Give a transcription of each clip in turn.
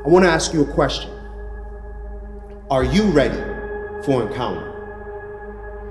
I want to ask you a question. Are you ready for encounter?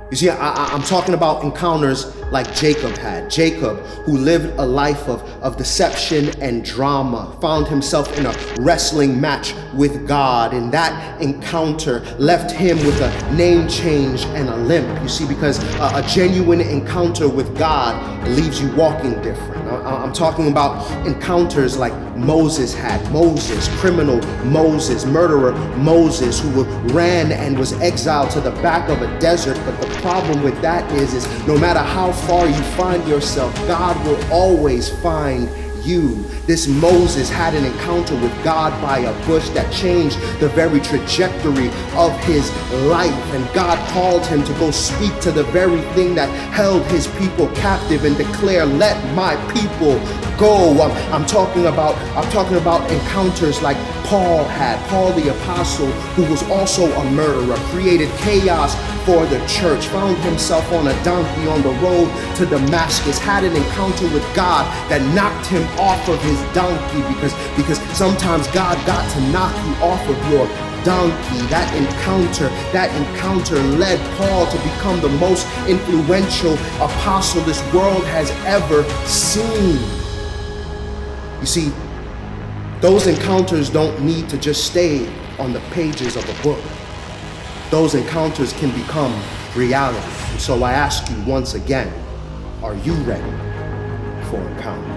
You see, I'm talking about encounters like Jacob had. Jacob, who lived a life of deception and drama, found himself in a wrestling match with God. And that encounter left him with a name change and a limp. You see, because a genuine encounter with God leaves you walking different. I'm talking about encounters like Moses had. Moses, criminal Moses, murderer Moses, who ran and was exiled to the back of a desert. But the problem with that is no matter how far you find yourself, God will always find you. This Moses had an encounter with God by a bush that changed the very trajectory of his life. And God called him to go speak to the very thing that held his people captive and declare, "Let my people go." I'm talking about encounters like Paul had. Paul the apostle, who was also a murderer, created chaos for the church, found himself on a donkey on the road to Damascus, had an encounter with God that knocked him off of his donkey, because sometimes God got to knock you off of your donkey. That encounter led Paul to become the most influential apostle this world has ever seen. You see, those encounters don't need to just stay on the pages of a book. Those encounters can become reality. And so I ask you once again, are you ready for encounter?